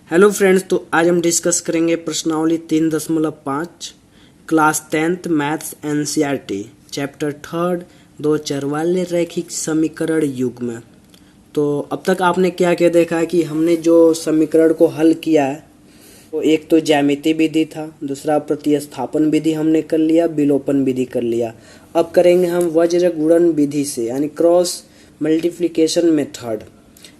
Hello friends, तो आज हम डिस्कस करेंगे प्रश्नावली 3.5 class 10th maths NCERT chapter 3 दो चर वाले रैखिक समीकरण युग्म। तो अब तक आपने क्या क्या देखा है कि हमने जो समीकरण को हल किया है तो एक तो ज्यामिति विधि था, दूसरा प्रतिस्थापन विधि हमने कर लिया, विलोपन विधि कर लिया। अब करेंगे हम वज्र गुणन विधि से यानी क्रॉस मल्टीप्लिकेशन मेथड।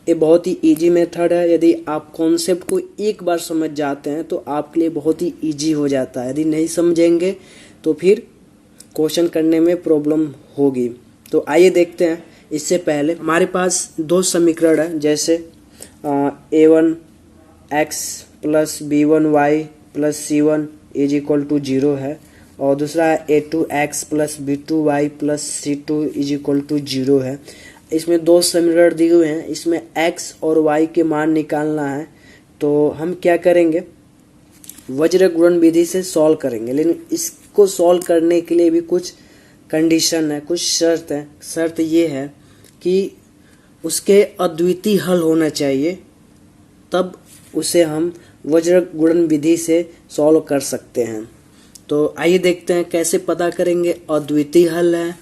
ये बहुत ही इजी मेथड है। यदि आप कॉन्सेप्ट को एक बार समझ जाते हैं तो आपके लिए बहुत ही इजी हो जाता है। यदि नहीं समझेंगे तो फिर क्वेश्चन करने में प्रॉब्लम होगी। तो आइए देखते हैं। इससे पहले हमारे पास दो समीकरण है, जैसे a1x plus b1y plus c1 is equal to 0 है, और दूसरा है a2x plus b2y plus c2 is equal to 0 है। इसमें दो समीकरण दिए हुए हैं, इसमें x और y के मान निकालना है। तो हम क्या करेंगे, वज्र गुणन विधि से सॉल्व करेंगे, लेकिन इसको सॉल्व करने के लिए भी कुछ कंडीशन है, कुछ शर्त है। शर्त ये है कि उसके अद्वितीय हल होना चाहिए, तब उसे हम वज्र गुणन विधि से सॉल्व कर सकते हैं। तो आइए देखते हैं कैसे पता करेंगे अद्वितीय हल है,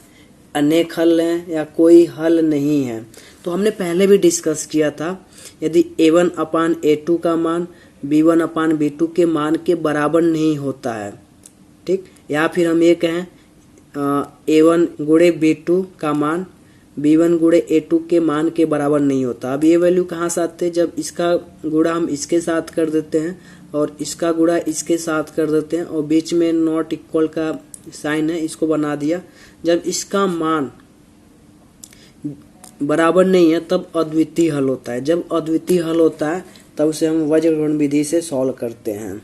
अनेक हल है या कोई हल नहीं है। तो हमने पहले भी डिस्कस किया था, यदि a1 अपान a2 का मान b1 अपान b2 के मान के बराबर नहीं होता है, ठीक, या फिर हम ये कहें a1 गुणे b2 का मान b1 गुणे a2 के मान के बराबर नहीं होता। अब ये वैल्यू कहाँ से आते हैं, जब इसका गुणा हम इसके साथ कर देते हैं और इसका गुणा इसके साथ कर देते हैं और बीच में नॉट इक्वल का साइन है, इसको बना दिया। जब इसका मान बराबर नहीं है तब अद्वितीय हल होता है। जब अद्वितीय हल होता है तब उसे हम वज्र गुणन विधि से सॉल्व करते हैं।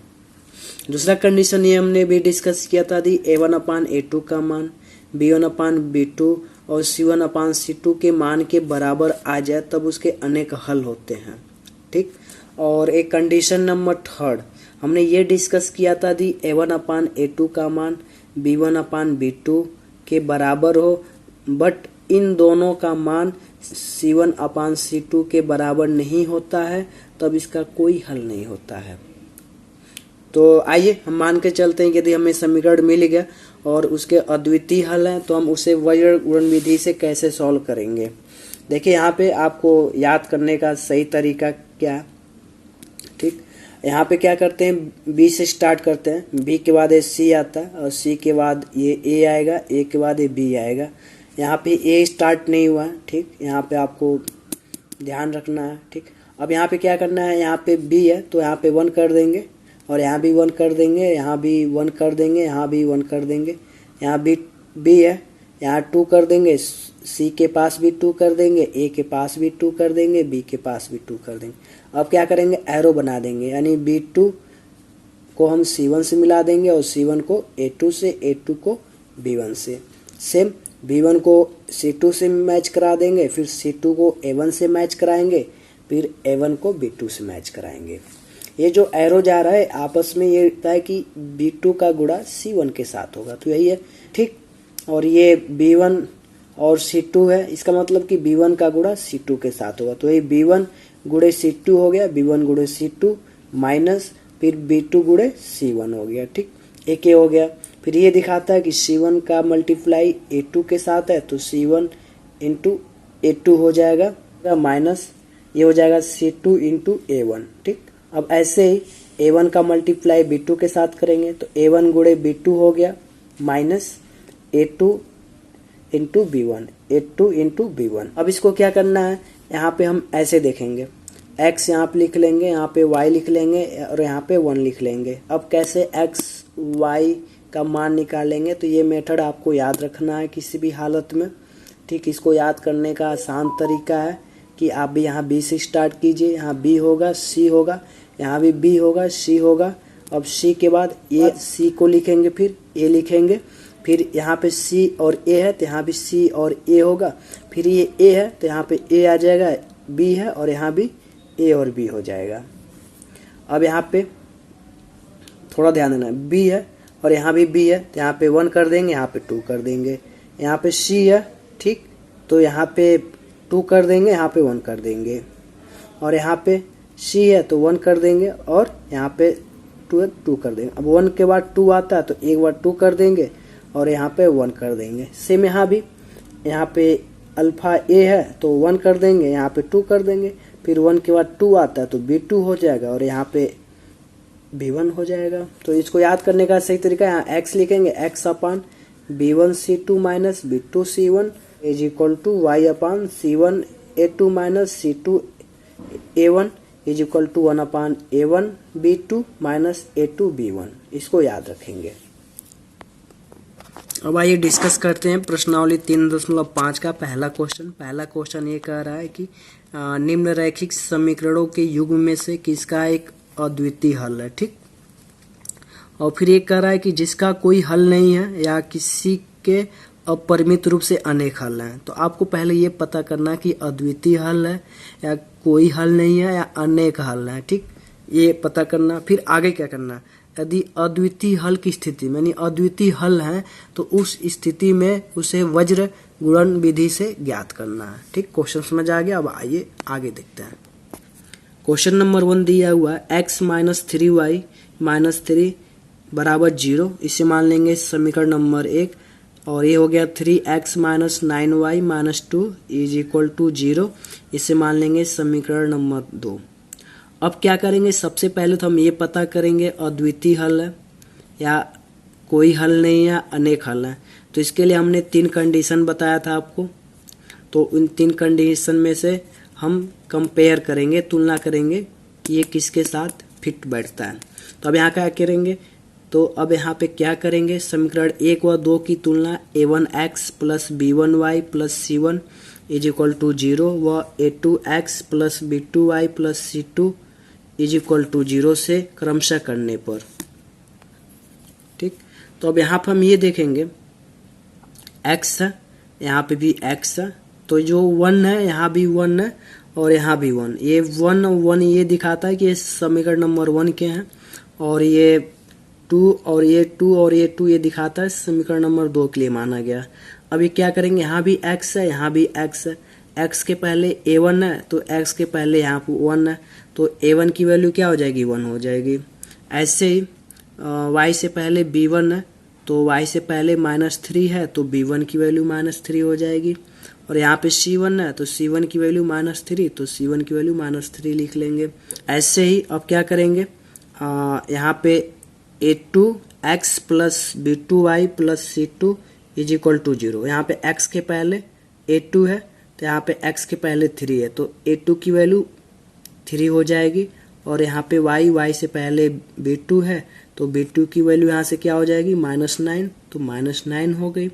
दूसरा कंडीशन ये हमने भी डिस्कस किया था, यदि a1 अपान a2 का मान b1 अपान b2 और c1 अपान c2 के मान के बराबर आ जाए तब उसके अनेक हल होते हैं, ठीक। और एक कंडीशन नंबर 3 हमने ये डिस्कस किया था, यदि a1 अपान a2 का मान b1 अपान b2 के बराबर हो बट इन दोनों का मान c1 अपान c2 के बराबर नहीं होता है, तब इसका कोई हल नहीं होता है। तो आइए हम मान के चलते हैं कि यदि हमें समीकरण मिल गया और उसके अद्वितीय हल है तो हम उसे वज्र गुणन विधि से कैसे सॉल्व करेंगे। देखिए यहाँ पे आपको याद करने का सही तरीका क्या है, ठीक। यहाँ पे क्या करते हैं, बी से स्टार्ट करते हैं, बी के बाद ये सी आता है और सी के बाद ये ए आएगा, ए के बाद ये बी आएगा। यहाँ पे ए स्टार्ट नहीं हुआ है, ठीक, यहाँ पे आपको ध्यान रखना है, ठीक। अब यहाँ पे क्या करना है, यहाँ पे बी है तो यहाँ पे 1 कर देंगे और यहाँ भी 1 कर देंगे, यहाँ भी 1 कर देंगे, यहाँ भी 1 कर देंगे। यहाँ बी है, यहाँ 2 कर देंगे, सी के पास भी 2 कर देंगे, ए के पास भी 2 कर देंगे, बी के पास भी 2 कर देंगे। अब क्या करेंगे, एरो बना देंगे, यानी b2 को हम c1 से मिला देंगे और c1 को a2 से, a2 को b1 से। सेम b1 को c2 से मैच करा देंगे, फिर c2 को a1 से मैच कराएंगे, फिर a1 को b2 से मैच कराएंगे। ये जो एरो जा रहा है आपस में ये होता है कि b2 का गुणा c1 के साथ होगा, तो यही है, ठीक। और ये b1 और c2 है, इसका मतलब कि b1 का गुणा c2 के साथ होगा, तो ये b1 गुणे c2 हो गया, b1 गुणे c2 माइनस फिर b2 गुणे c1 हो गया, ठीक, एक ये हो गया। फिर ये दिखाता है कि c1 का मल्टीप्लाई a2 के साथ है तो c1 इंटू a2 हो जाएगा, माइनस ये हो जाएगा c2 इंटू a1, ठीक। अब ऐसे ही a1 का मल्टीप्लाई b2 के साथ करेंगे तो a1 गुणे b2 हो गया, minus a2 into b1, a2 into b1। अब इसको क्या करना है, यहाँ पे हम ऐसे देखेंगे, x यहाँ पे लिख लेंगे, यहाँ पे y लिख लेंगे और यहाँ पे 1 लिख लेंगे। अब कैसे x y का मान निकालेंगे, तो ये मेथड आपको याद रखना है किसी भी हालत में, ठीक। इसको याद करने का आसान तरीका है कि आप भी यहाँ b से स्टार्ट कीजिए, यहाँ b होगा, c होगा, यहाँ भी b होगा, c होगा। अब c के बाद ये c को लिखेंगे, फिर a लिखेंगे, फिर यहाँ पे c और a है तो यहाँ भी c और a होगा, फिर ये a है तो यहाँ पे a आ जाएगा, b है और यहाँ भी a और b हो जाएगा। अब यहाँ पे थोड़ा ध्यान देना, b है और यहाँ भी b है तो यहाँ पे 1 कर देंगे, यहाँ पे 2 कर देंगे। यहाँ पे c है, ठीक, तो यहाँ पे 2 कर देंगे, यहाँ पे 1 कर देंगे। और यहाँ पे सी है तो 1 कर देंगे और यहाँ पे 2 है 2 कर देंगे। अब 1 के बाद 2 आता है तो एक बार 2 कर देंगे और यहाँ पे 1 कर देंगे। सेम यहाँ भी, यहाँ पे अल्फा ए है तो 1 कर देंगे, यहाँ पे 2 कर देंगे, फिर 1 के बाद 2 आता है तो B2 हो जाएगा और यहाँ पे B1 हो जाएगा। तो इसको याद करने का सही तरीका, यहाँ x लिखेंगे, x upon B1C2 minus B2C1 is equal to y upon C1A2 minus C2A1 is equal to 1 upon A1B2 minus A2B1। इसको याद रखेंगे। अब आइए डिस्कस करते हैं प्रश्नावली 3.5 का पहला क्वेश्चन ये कह रहा है कि निम्न रैखिक समीकरणों के युग्म में से किसका एक अद्वितीय हल है। ठीक, और फिर ये कह रहा है कि जिसका कोई हल नहीं है या किसी के अपरिमित रूप से अनेक हल हैं। तो आपको पहले ये पता करना कि अद्वितीय हल है या कोई हल नहीं है या अनेक हल है। ठीक, ये पता करना। फिर आगे क्या करना, यदि अद्वितीय हल की स्थिति में यानी अद्वितीय हल है तो उस स्थिति में उसे वज्र गुणन विधि से ज्ञात करना है। ठीक, क्वेश्चन समझ आ गया। अब आइए आगे देखते हैं। क्वेश्चन नंबर 1 दिया हुआ है x माइनस 3y माइनस 3 बराबर 0। इसे मान लेंगे समीकरण नंबर 1 और ये हो गया 3x minus 9y minus 2 is equal to 0। इसे मान लेंगे समीकरण नंबर 2। अब क्या करेंगे, सबसे पहले तो हम ये पता करेंगे अद्वितीय हल है या कोई हल नहीं है, अनेक हल है। तो इसके लिए हमने 3 कंडीशन बताया था आपको। तो उन 3 कंडीशन में से हम कंपेयर करेंगे, तुलना करेंगे कि ये किसके साथ फिट बैठता है। तो अब यहाँ क्या करेंगे, तो अब यहाँ पे क्या करेंगे, समीकरण 1 व 2 की तुलना a1x plus b1y plus c1 is equal to 0 व a2x plus b2y plus c2 is equal to 0 से क्रमशः करने पर। ठीक, तो अब यहाँ पर हम ये देखेंगे x है, यहाँ पे भी x है, तो जो 1 है यहाँ भी 1 है और यहाँ भी 1। ये 1 1 ये दिखाता है कि ये समीकरण नंबर 1 के हैं, और ये 2 और ये 2 और ये 2 ये दिखाता है समीकरण नंबर 2 के लिए माना गया। अब ये क्या करेंगे, यहाँ भी x है, यहाँ भी x है। x के पहले a1 है तो x के पहले यहाँ पे 1 है, तो a1 की वैल्यू क्या हो जाएगी, 1 हो जाएगी। ऐसे ही y से पहले b1 है तो y से पहले -3 है तो b1 की वैल्यू -3 हो जाएगी। और यहाँ पे c1 है तो c1 की वैल्यू -3 तो c1 की वैल्यू -3 लिख लेंगे। ऐसे ही अब क्या करेंगे, यहाँ पे a2x plus b2y plus c2 is equal to 0। यहाँ पे x के पहले a2 है तो यहाँ पे x के पहले 3 है तो a2 की वैल्यू 3 हो जाएगी। और यहाँ पे y से पहले b2 है तो b2 की वैल्यू यहाँ से क्या हो जाएगी, -9 तो -9 हो गई।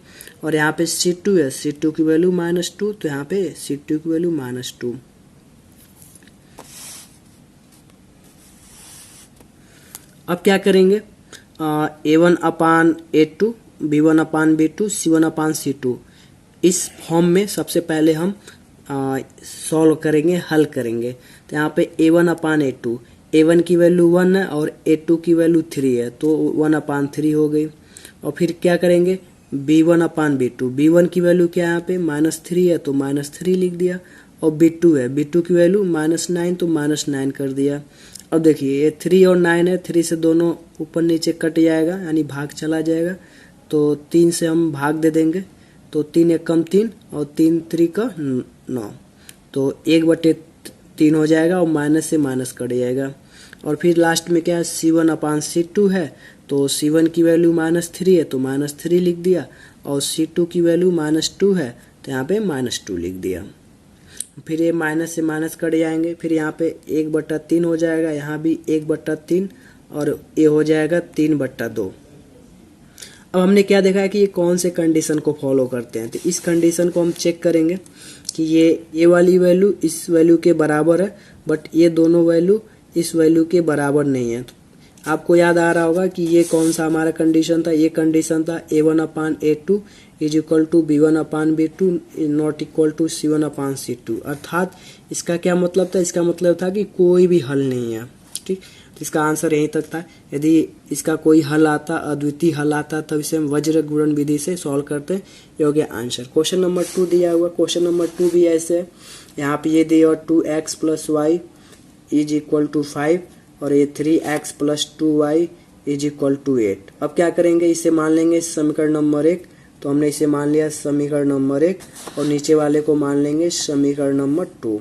और यहाँ पे c2 है, c2 की वैल्यू -2 तो यहाँ पे c2 की वैल्यू -2। अब क्या करेंगे, a1 upon a2 b1 upon b2 c1 upon c2 इस फॉर्म में सबसे पहले हम सॉल्व करेंगे, हल करेंगे। तो यहाँ पे a1 अपान a2, a1 की वैल्यू 1 है और a2 की वैल्यू 3 है तो 1 अपान 3 हो गई। और फिर क्या करेंगे, b1 अपान b2, b1 की वैल्यू क्या है यहाँ पे -3 है तो -3 लिख दिया। और b2 है, b2 की वैल्यू -9 तो -9 कर दिया। अब देखिए ये 3 और 9 है, 3 से दोनों ऊपर नीचे कट जाएगा यानी भाग चला जाएगा, तो 3 से हम भाग दे देंगे तो 3 एक कम 3 और 3 3 का 9 तो 1/3 हो जाएगा और माइनस से माइनस कट जाएगा। और फिर लास्ट में क्या है, c1 अपान c2 है तो c1 की वैल्यू -3 है तो -3 लिख दिया और c2 की वैल्यू -2 है तो यहाँ पे -2 लिख दिया। फिर ये माइनस से माइनस कट जाएंगे, फिर यहाँ पे 1/3 हो जाएगा, यहाँ भी 1/3 और ये हो जाएगा 3/2। अब हमने क्या देखा है कि ये कौन से कंडीशन को फॉलो करते हैं, तो इस कंडीशन को हम चेक करेंगे कि ये वाली वैल्यू इस वैल्यू के बराबर है बट ये दोनों वैल्यू इस वैल्यू के बराबर नहीं है। तो आपको याद आ रहा होगा कि ये कौन सा हमारा कंडीशन था, ये कंडीशन था a1 upon a2 is equal to b1 upon b2 not equal to c1 upon c2। अर्थात इसका क्या मतलब था, इसका मतलब था कि कोई भी हल नहीं है। ठीक, तो इसका आंसर यहीं तक था। यदि इसका कोई हल आता, अद्वितीय हल आता, तब इसे हम वज्र गुणन विधि से सॉल्व करते हैं। ये हो गया आंसर। क्वेश्चन नंबर 2 दिया हुआ, क्वेश्चन नंबर 2 भी ऐसे है। यहाँ पे ये दिया 2x plus y is equal to 5 और ये 3x plus 2y is equal to 8। अब क्या करेंगे, इसे मान लेंगे समीकरण नंबर 1। तो हमने इसे मान लिया समीकरण नंबर 1 और नीचे वाले को मान लेंगे समीकरण नंबर 2।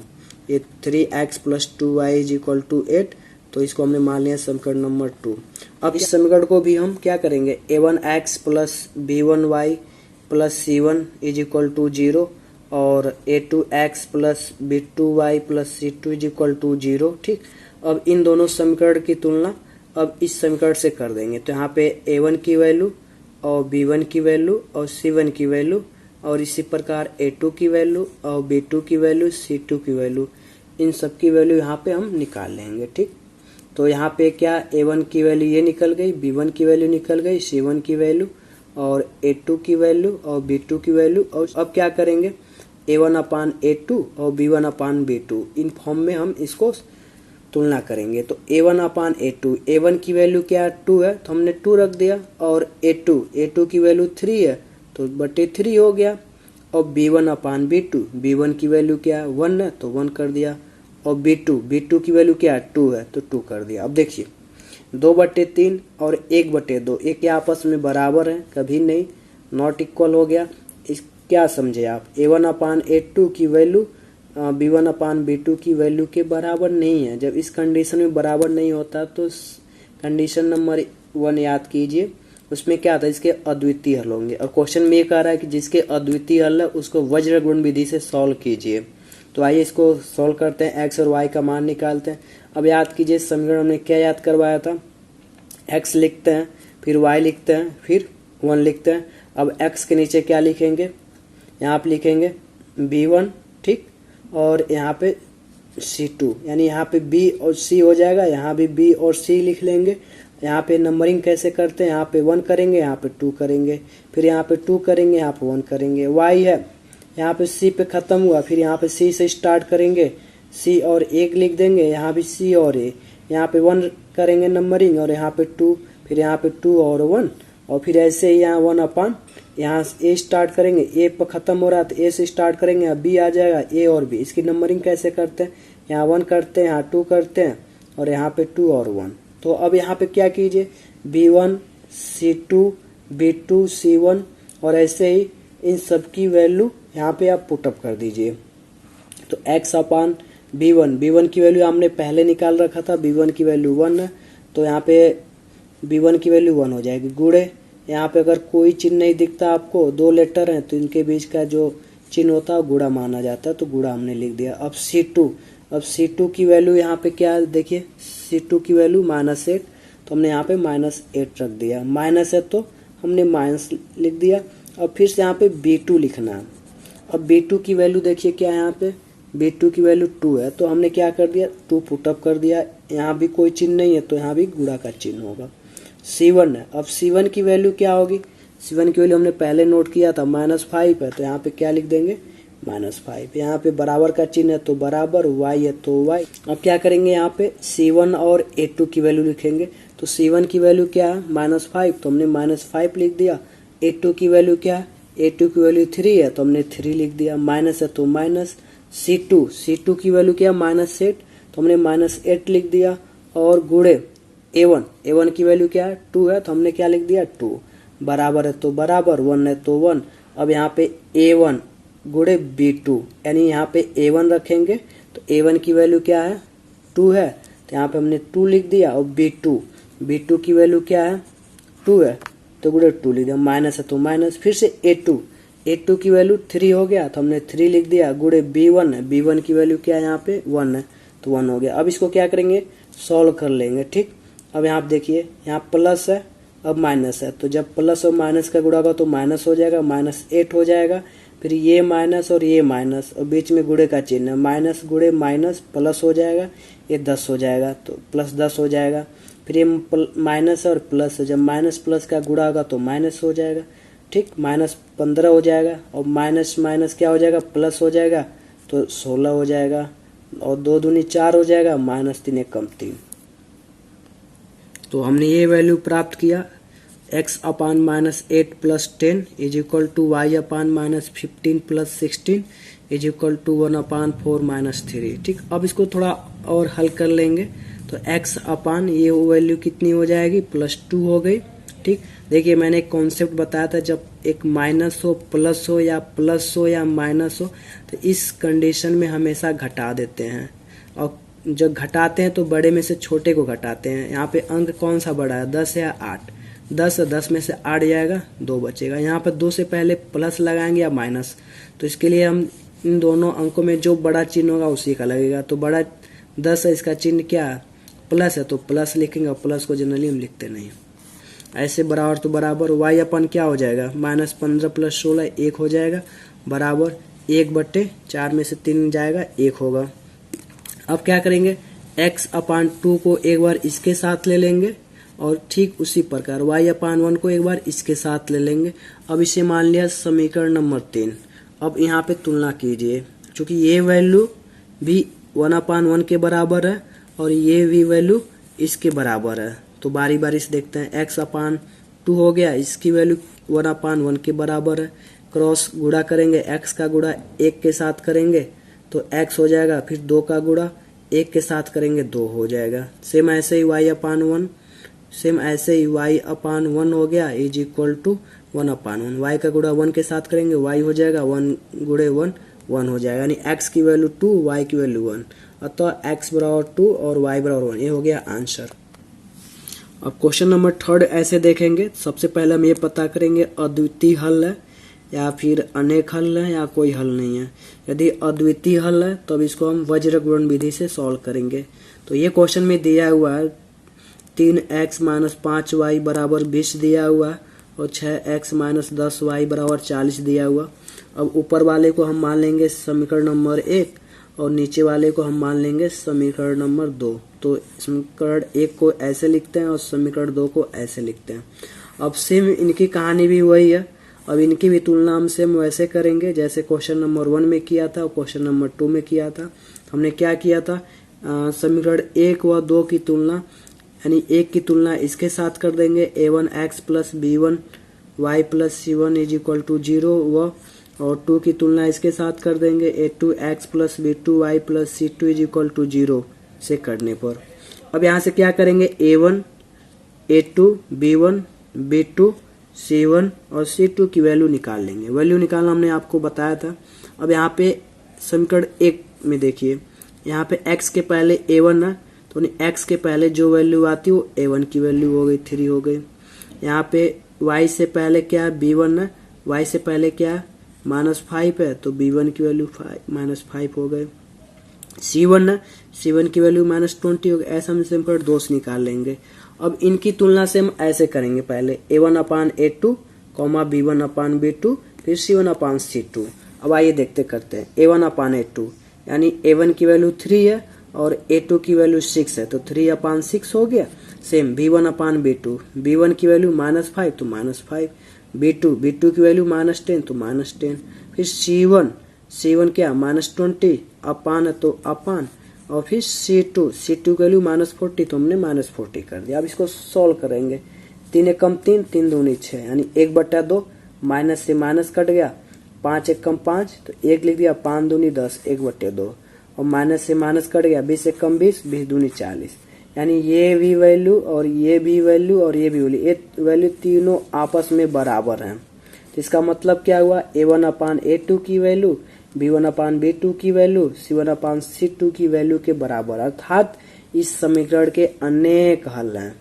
ये 3x plus 2y is equal to 8, तो इसको हमने मान लिया समीकरण नंबर 2। अब इस समीकरण को भी हम क्या करेंगे, a1x plus b1y plus c1 is equal to 0 और a2x plus b2y plus c2 is equal to 0। ठीक, अब इन दोनों समीकरण की तुलना अब इस समीकरण से कर देंगे। तो यहाँ पे a1 की वैल्यू और b1 की वैल्यू और c1 की वैल्यू और इसी प्रकार a2 की वैल्यू और b2 की वैल्यू, c2 की वैल्यू, इन सब की वैल्यू यहाँ पे हम निकाल लेंगे। ठीक, तो यहाँ पे क्या a1 की वैल्यू ये निकल गई, b1 की वैल्यू निकल गई, c1 की वैल्यू और a2 की वैल्यू और b2 की वैल्यू। और अब क्या करेंगे, a1 अपान a2 और b1 upon b2 in form में हम इसको तुलना करेंगे। तो a1 अपान a2, a1 की वैल्यू क्या 2 है तो हमने 2 रख दिया और a2 की वैल्यू 3 है तो बटे 3 हो गया। और b1 अपान b2, b1 की वैल्यू क्या 1 है तो 1 कर दिया और b2 की वैल्यू क्या 2 है तो 2 कर दिया। अब देखिए 2/3 और 1/2 ये क्या आपस में बराबर है, कभी नहीं, नॉट इक्वल हो गया। इस क्या समझे आप, a1 अपान a2 की वैल्यू b1 अपान b2 की वैल्यू के बराबर नहीं है। जब इस कंडीशन में बराबर नहीं होता तो कंडीशन नंबर 1 याद कीजिए, उसमें क्या था, इसके अद्वितीय हल होंगे। और क्वेश्चन में ये कह रहा है कि जिसके अद्वितीय हल है उसको वज्र गुण विधि से सॉल्व कीजिए। तो आइए इसको सॉल्व करते हैं, x और y का मान निकालते हैं। अब याद कीजिए समीकरण हमने क्या याद करवाया था, x लिखते हैं, फिर y लिखते हैं, फिर 1 लिखते हैं। अब x के नीचे क्या लिखेंगे, यहाँ पे लिखेंगे b1, ठीक, और यहाँ पे c2, यानी यहाँ पे b और c हो जाएगा, यहाँ भी b और c लिख लेंगे। यहाँ पे नंबरिंग कैसे करते हैं, यहाँ पे 1 करेंगे, यहाँ पे 2 करेंगे, फिर यहाँ पे 2 करेंगे, यहाँ पे 1 करेंगे। y है, यहाँ पे c पे खत्म हुआ, फिर यहाँ पे c से स्टार्ट करेंगे, c और 1 लिख देंगे, यहाँ भी c और a, यहाँ पे 1 करेंगे नंबरिंग और यहाँ पे 2, फिर यहाँ पे 2 और 1, और फिर ऐसे ही यहाँ 1 अपान, यहाँ a स्टार्ट करेंगे, a पर खत्म हो रहा है तो a से स्टार्ट करेंगे, यहाँ b आ जाएगा, a और b। इसकी नंबरिंग कैसे करते हैं, यहाँ 1 करते हैं, यहाँ 2 करते हैं और यहाँ पे 2 और 1। तो अब यहाँ पे क्या कीजिए, b1 c2 b2 c1 और ऐसे ही इन सब की वैल्यू यहाँ पे आप पुटअप कर दीजिए। तो x अपान b1 की वैल्यू हमने पहले निकाल रखा था, b1 की वैल्यू 1 है तो यहाँ पे b1 की वैल्यू 1 हो जाएगी। गुणे, यहाँ पे अगर कोई चिन्ह नहीं दिखता आपको, 2 लेटर हैं तो इनके बीच का जो चिन्ह होता है गुणा माना जाता है, तो गुणा हमने लिख दिया। अब c2 की वैल्यू यहाँ पे क्या देखिए, c2 की वैल्यू -8 तो हमने यहाँ पे -8 रख दिया, माइनस है तो हमने माइनस लिख दिया। अब फिर से यहाँ पे b2 लिखना है। अब b2 की वैल्यू देखिए क्या है, यहाँ पे b2 की वैल्यू 2 है तो हमने क्या कर दिया, 2 पुटअप कर दिया। यहाँ भी कोई चिन्ह नहीं है तो यहाँ भी गुणा का चिन्ह होगा। c1 है, अब c1 की वैल्यू क्या होगी, c1 की वैल्यू हमने पहले नोट किया था -5 है तो यहाँ पे क्या लिख देंगे -5। यहाँ पे बराबर का चिन्ह है तो बराबर, y है तो y। अब क्या करेंगे, यहाँ पे c1 और a2 की वैल्यू लिखेंगे। तो c1 की वैल्यू क्या है -5 तो हमने -5 लिख दिया। a2 की वैल्यू क्या है, a2 की वैल्यू 3 है तो हमने 3 लिख दिया, माइनस है तो माइनस। c2 की वैल्यू क्या है -8 तो हमने -8 लिख दिया। और गुणे a1 की वैल्यू क्या है 2 है तो हमने क्या लिख दिया 2, बराबर है तो बराबर, 1 है तो 1। अब यहाँ पे a1 गुणे b2, यानी यहाँ पे a1 रखेंगे तो a1 की वैल्यू क्या है 2 है तो यहाँ पे हमने 2 लिख दिया। और b2 की वैल्यू क्या है 2 है तो गुणे 2 लिख दिया, माइनस है तो माइनस। फिर से a2 की वैल्यू 3 हो गया तो हमने 3 लिख दिया। गुणे b1 है, b1 की वैल्यू क्या है यहाँ पे 1 है तो 1 हो गया। अब इसको क्या करेंगे, सॉल्व कर लेंगे। ठीक, अब यहाँ पे देखिए यहाँ प्लस है अब माइनस है, तो जब प्लस और माइनस का गुणा होगा तो माइनस हो जाएगा, -8 हो जाएगा। फिर ये माइनस और ये माइनस और बीच में गुणे का चिन्ह है, माइनस गुणे माइनस प्लस हो जाएगा, ये 10 हो जाएगा तो +10 हो जाएगा। फिर ये माइनस और प्लस है, जब माइनस प्लस का गुणा होगा तो माइनस हो जाएगा। ठीक, -15 हो जाएगा और माइनस माइनस क्या हो जाएगा प्लस हो जाएगा तो 16 हो जाएगा। और 2 दूनी 4 हो जाएगा, -3 = 3। तो हमने ये वैल्यू प्राप्त किया, x upon -8 + 10 is equal to y upon -15 + 16 is equal to 1/4 minus 3। ठीक, अब इसको थोड़ा और हल कर लेंगे तो x अपान ये वैल्यू कितनी हो जाएगी, +2 हो गई। ठीक, देखिए मैंने एक कॉन्सेप्ट बताया था, जब एक माइनस हो, प्लस हो या प्लस हो या माइनस हो तो इस कंडीशन में हमेशा घटा देते हैं, और जब घटाते हैं तो बड़े में से छोटे को घटाते हैं। यहाँ पे अंक कौन सा बड़ा है, 10 या 8? 10 में से 8 जाएगा, 2 बचेगा। यहाँ पर 2 से पहले प्लस लगाएंगे या माइनस, तो इसके लिए हम इन दोनों अंकों में जो बड़ा चिन्ह होगा उसी का लगेगा। तो बड़ा 10 है, इसका चिन्ह क्या है, प्लस है, तो प्लस लिखेंगे, और प्लस को जनरली हम लिखते नहीं। ऐसे बराबर तो बराबर y अपन क्या हो जाएगा, -15 + 16 1 हो जाएगा, बराबर 1/4 में से 3 जाएगा, 1 होगा। अब क्या करेंगे, x/2 को एक बार इसके साथ ले लेंगे, और ठीक उसी प्रकार y/1 को एक बार इसके साथ ले लेंगे। अब इसे मान लिया समीकरण नंबर 3। अब यहाँ पे तुलना कीजिए, क्योंकि ये वैल्यू भी 1/1 के बराबर है और ये भी वैल्यू इसके बराबर है, तो बारी बारी से देखते हैं। x/2 हो गया, इसकी वैल्यू 1/1 के बराबर है, क्रॉस गुणा करेंगे, x का गुणा 1 के साथ करेंगे तो x हो जाएगा, फिर 2 का गुणा 1 के साथ करेंगे 2 हो जाएगा। सेम ऐसे ही y/1, सेम ऐसे ही y/1 हो गया, इज इक्वल टू 1/1। y का गुणा 1 के साथ करेंगे, y हो जाएगा, 1 गुणे 1 1 हो जाएगा, यानी x की वैल्यू 2, y की वैल्यू 1, अतः x बराबर 2 और y बराबर 1। ये हो गया आंसर। अब क्वेश्चन नंबर 3 ऐसे देखेंगे। सबसे पहले हम ये पता करेंगे अद्वितीय हल है या फिर अनेक हल है या कोई हल नहीं है। यदि अद्वितीय हल है तो अब इसको हम वज्र गुणन विधि से सॉल्व करेंगे। तो ये क्वेश्चन में दिया हुआ है 3x - 5y बराबर 20 दिया हुआ है, और 6x - 10y बराबर 40 दिया हुआ। अब ऊपर वाले को हम मान लेंगे समीकरण नंबर 1 और नीचे वाले को हम मान लेंगे समीकरण नंबर 2। तो समीकरण 1 को ऐसे लिखते हैं और समीकरण 2 को ऐसे लिखते हैं। अब सेम इनकी कहानी भी वही है। अब इनकी भी तुलना हम सेम वैसे करेंगे जैसे क्वेश्चन नंबर 1 में किया था और क्वेश्चन नंबर 2 में किया था। हमने क्या किया था, समीकरण 1 व 2 की तुलना, यानी 1 की तुलना इसके साथ कर देंगे, a1x + b1y + c1 is equal to 0 व, और 2 की तुलना इसके साथ कर देंगे, a2x + b2y + c2 is equal to 0 से करने पर। अब यहाँ से क्या करेंगे, a1, a2, b1, b2, c1 और c2 की वैल्यू निकाल लेंगे। वैल्यू निकालना हमने आपको बताया था। अब यहाँ पे समीकरण 1 में देखिए, यहाँ पे x के पहले a1 है, तो x के पहले जो वैल्यू आती है वो a1 की वैल्यू हो गई, 3 हो गई। यहाँ पे y से पहले क्या है, b1 है, y से पहले क्या है, -5 है, तो b1 की वैल्यू -5 हो गए। c1 है, c1 की वैल्यू -20 हो गई। ऐसा हम समीकरण 2 से निकाल लेंगे। अब इनकी तुलना से हम ऐसे करेंगे, पहले a1/a2, b1/b2, फिर c1/c2। अब आइए देखते करते हैं। a1/a2 यानी a1 की वैल्यू 3 है और a2 की वैल्यू 6 है, तो 3/6 हो गया। सेम b1/b2, b1 की वैल्यू -5 तो -5, b2 की वैल्यू -10 तो -10, फिर c1 क्या -20 अपान है तो अपान, और फिर c2 की वैल्यू -40 तो हमने -40 कर दिया। अब इसको सॉल्व करेंगे, 3 × 3 3, 3 दूनी 6, यानी 1/2, माइनस से माइनस कट गया, 5 × 1 5 तो 1 लिख दिया, 5 दूनी 10, 1/2, और माइनस से माइनस कट गया, 20 × 1 20, 20 दूनी 40, यानी ये भी वैल्यू और ये भी वैल्यू और ये भी वैल्यू, ये वैल्यू तीनों आपस में बराबर हैं। तो इसका मतलब क्या हुआ, a1/a2 की वैल्यू b1/b2 की वैल्यू c1/c2 की वैल्यू के बराबर, अर्थात इस समीकरण के अनेक हल हैं।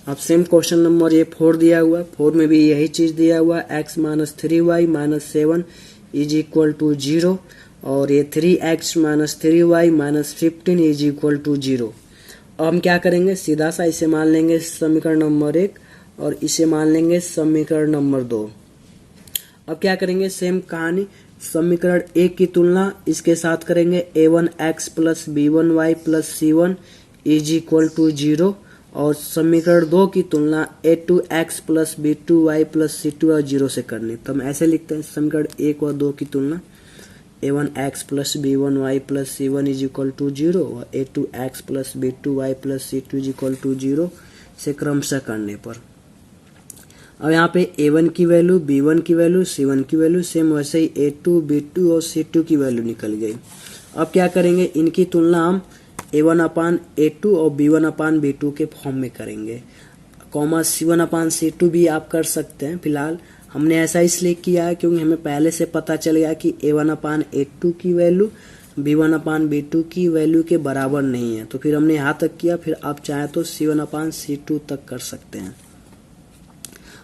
अब सेम क्वेश्चन नंबर ये 4 दिया हुआ है, 4 में भी यही चीज दिया हुआ है, x - 3y - 7 is equal to 0, और ये 3x - 3y - 15 is equal to 0। अब हम क्या करेंगे, सीधा सा इसे मान लेंगे समीकरण नंबर 1 और इसे मान लेंगे समीकरण नंबर 2। अब क्या करेंगे, सेम कहानी, समीकरण 1 की तुलना इसके साथ करेंगे, a1x + b1y + c1 is equal to 0, और समीकरण 2 की तुलना a2x + b2y + c2 और 0 से करनी। तो हम ऐसे लिखते हैं, समीकरण 1 और 2 की तुलना, a1x + b1y + c1 is equal to 0 और a2x + b2y + c2 is equal to 0 से क्रमशः करने पर। अब यहाँ पे A1 की वैल्यू, B1 की वैल्यू, C1 की वैल्यू सेम वैसे ही A2, B2 और C2 की वैल्यू निकल गई। अब क्या करेंगे, इनकी तुलना हम A1 अपान A2 और B1 अपान B2 के फॉर्म में करेंगे, कॉमा C1 अपान C2 भी आप कर सकते हैं। फिलहाल हमने ऐसा इसलिए किया है क्योंकि हमें पहले से पता चल गया कि A1 अपान A2 की वैल्यू B1 अपान B2 की वैल्यू के बराबर नहीं है, तो फिर हमने यहाँ तक किया। फिर आप चाहे तो C1 अपान C2 तक कर सकते हैं।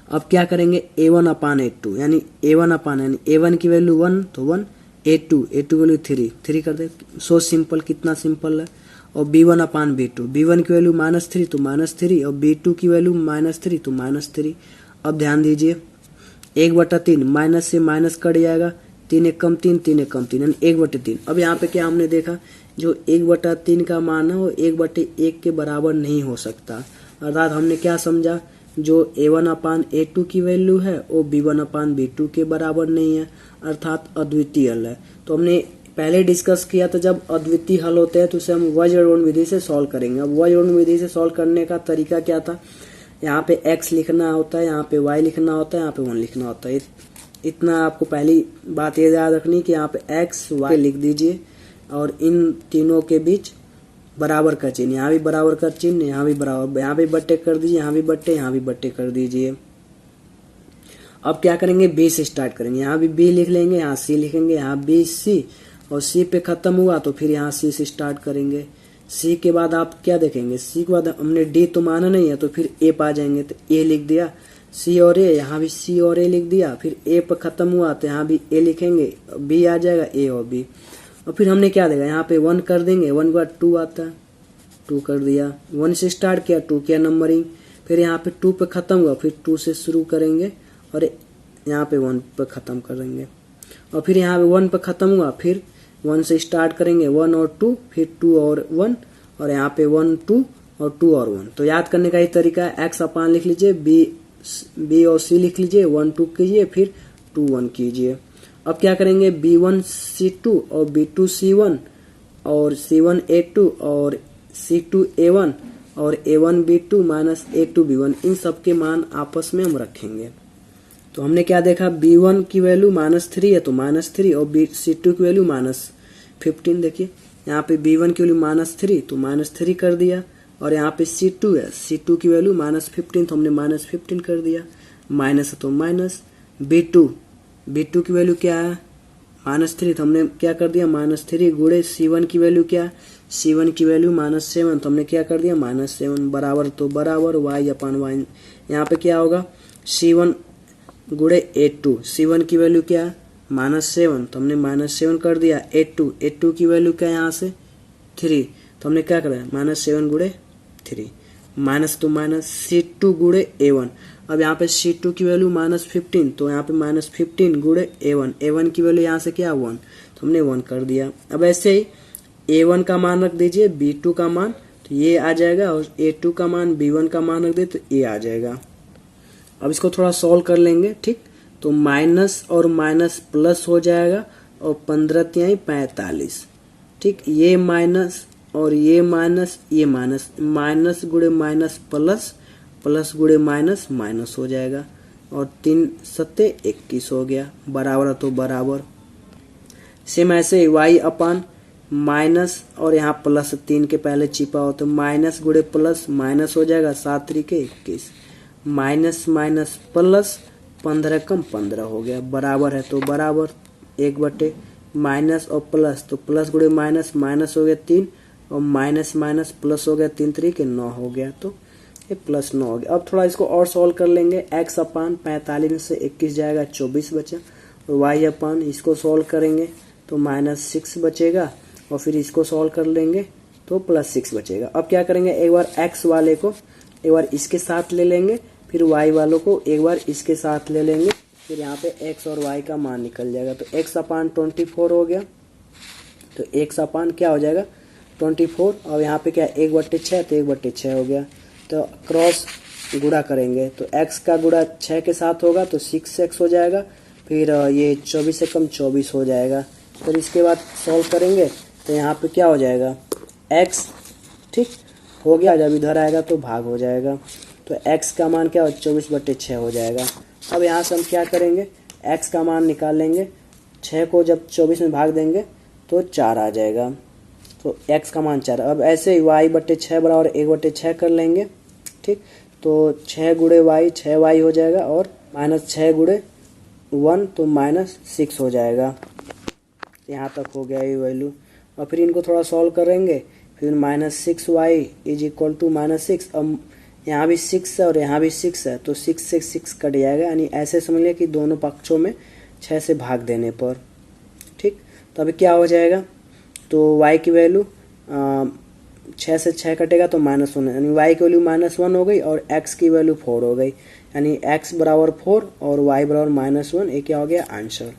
अब क्या करेंगे, A1 अपान A2 यानी A1 अपान यानी A1 की वैल्यू 1 तो 1, A2 वैल्यू 3 कर दे। सो सिंपल, कितना सिंपल है। और B1 अपान B2, B1 की वैल्यू -3 तो -3 और B2 की वैल्यू -3 तो -3। अब ध्यान दीजिए 1/3 माइनस से माइनस कट जाएगा, 3 एक कम 3, 3 एक कम 3 यानी 1/3। अब यहाँ पे क्या हमने देखा, जो 1/3 का मान है वो 1/1 के बराबर नहीं हो सकता। अर्थात हमने क्या समझा, जो A1 अपान A2 की वैल्यू है वो B1 अपान B2 के बराबर नहीं है, अर्थात अद्वितीय हल है। तो हमने पहले डिस्कस किया था, जब अद्वितीय हल होते हैं तो उसे हम वज्रगुण विधि से सॉल्व करेंगे। अब वज्रगुण विधि से सॉल्व करने का तरीका क्या था, यहाँ पे x लिखना होता है, यहाँ पे y लिखना होता है, यहाँ पे 1 लिखना होता है। इतना आपको पहली बात ये याद रखनी कि यहाँ पे x y लिख दीजिए और इन तीनों के बीच बराबर का चिन्ह, यहाँ भी बराबर का चिन्ह, यहाँ भी बराबर, यहाँ भी बट्टे कर दीजिए, यहाँ भी बट्टे, यहाँ भी बट्टे कर दीजिए। अब क्या करेंगे, b से स्टार्ट करेंगे, यहाँ भी b लिख लेंगे, यहाँ c लिखेंगे, यहाँ b c और c पे खत्म हुआ तो फिर यहाँ c से स्टार्ट करेंगे। c के बाद आप क्या देखेंगे, c के बाद हमने d तो माना नहीं है तो फिर a पा जाएंगे, तो a लिख दिया, c और a, यहाँ भी c और a लिख दिया। फिर a पर खत्म हुआ तो यहाँ भी a लिखेंगे, b आ जाएगा, a और b। और फिर हमने क्या देगा, यहाँ पे 1 कर देंगे, 1 के बाद 2 आता है, 2 कर दिया, 1 से स्टार्ट किया, 2 किया नंबरिंग। फिर यहाँ पे 2 पे खत्म हुआ, फिर 2 से शुरू करेंगे और यहाँ पे 1 पे खत्म करेंगे। और फिर यहाँ पे 1 पे खत्म हुआ, फिर 1 से स्टार्ट करेंगे, 1 और 2, फिर 2 और 1 और यहाँ पे 1 2 और 2 और 1। तो याद करने का ही तरीका है, x अपान लिख लीजिए, b और c लिख लीजिए, 1 2 कीजिए, फिर 2 1 कीजिए। अब क्या करेंगे, b1 c2 और b2 c1 और c1 a2 और c2 a1 और a1 b2 minus a2 b1, इन सब के मान आपस में हम रखेंगे। तो हमने क्या देखा, b1 की वैल्यू -3 है तो -3 और c2 की वैल्यू -15। देखिए यहाँ पे b1 की वैल्यू -3 तो -3 कर दिया, और यहाँ पे c2 है, c2 की वैल्यू -15 तो हमने -15 कर दिया, माइनस है तो माइनस। b2 की वैल्यू क्या है, -3 तो हमने क्या कर दिया, -3 गुणे c1 की वैल्यू क्या है, c1 की वैल्यू -7 तो हमने क्या कर दिया, -7 बराबर तो बराबर y अपान y। यहाँ पे क्या होगा, c1 गुणे a2, c1 की वैल्यू क्या है -7 तो हमने -7 कर दिया, a2 की वैल्यू क्या है यहाँ से 3 तो हमने क्या करा, -7 गुणे 3, माइनस तो माइनस, c2 गुणे a1। अब यहाँ पे c2 की वैल्यू -15 तो यहाँ पे -15 गुणे a1 की वैल्यू यहाँ से क्या 1 तो हमने 1 कर दिया। अब ऐसे ही a1 का मान रख दीजिए, b2 का मान तो ये आ जाएगा, और a2 का मान b1 का मान रख दे तो ये आ जाएगा। अब इसको थोड़ा सॉल्व कर लेंगे, ठीक। तो माइनस और माइनस प्लस हो जाएगा और 15×45, ठीक। ये माइनस और ये माइनस, ये माइनस, माइनस गुणे माइनस प्लस, प्लस गुणे माइनस माइनस हो जाएगा, और 3 सत्ते 21 हो गया, बराबर तो बराबर। सेम ऐसे y अपान माइनस और यहाँ प्लस 3 के पहले छिपा हो तो माइनस गुणे प्लस माइनस हो जाएगा, 7 3 21, माइनस माइनस प्लस, 15 कम 15 हो गया, बराबर है तो बराबर। 1 माइनस और प्लस तो प्लस गुणे माइनस, माइनस हो गया 3 और माइनस माइनस प्लस हो गया, 3 3 9 हो गया, तो ये +9 हो गया। अब थोड़ा इसको और सॉल्व कर लेंगे, x अपान 45 से 21 जाएगा, 24 बचा, और y अपान इसको सॉल्व करेंगे तो -6 बचेगा, और फिर इसको सॉल्व कर लेंगे तो +6 बचेगा। अब क्या करेंगे, एक बार x वाले को एक बार इसके साथ ले लेंगे, फिर y वालों को एक बार इसके साथ ले लेंगे, फिर यहाँ पे x और y का मान निकल जाएगा। तो x अपान 24 हो गया, तो x अपान क्या हो जाएगा 24, और यहाँ पे क्या 1/6 तो 1/6 हो गया। तो क्रॉस गुणा करेंगे तो x का गुणा 6 के साथ होगा तो 6x हो जाएगा, फिर ये 24 से कम 24 हो जाएगा। फिर इसके बाद सॉल्व करेंगे तो यहाँ पे क्या हो जाएगा x, ठीक हो गया। जब इधर आएगा तो भाग हो जाएगा। तो x का मान क्या हो 24/6 हो जाएगा। अब यहाँ से हम क्या करेंगे, x का मान निकाल लेंगे, 6 को जब 24 में भाग देंगे तो 4 आ जाएगा, तो x का मान 4। अब ऐसे ही y/6 बराबर 1/6 कर लेंगे, ठीक। तो 6 गुणे y 6y हो जाएगा, और -6 गुणे 1 तो -6 हो जाएगा। यहाँ तक हो गया ये वैल्यू। और फिर इनको थोड़ा सॉल्व करेंगे, फिर -6y = -6। अब यहाँ भी 6 है और यहाँ भी 6 है, तो 6 से 6 कट जाएगा, यानी ऐसे समझ लिया कि दोनों पक्षों में 6 से भाग देने पर, ठीक। तो अभी क्या हो जाएगा, तो y की वैल्यू 6 से 6 कटेगा तो -1, यानी y की वैल्यू -1 हो गई और x की वैल्यू 4 हो गई, यानी x बराबर 4 और y बराबर -1। ये क्या हो गया आंसर।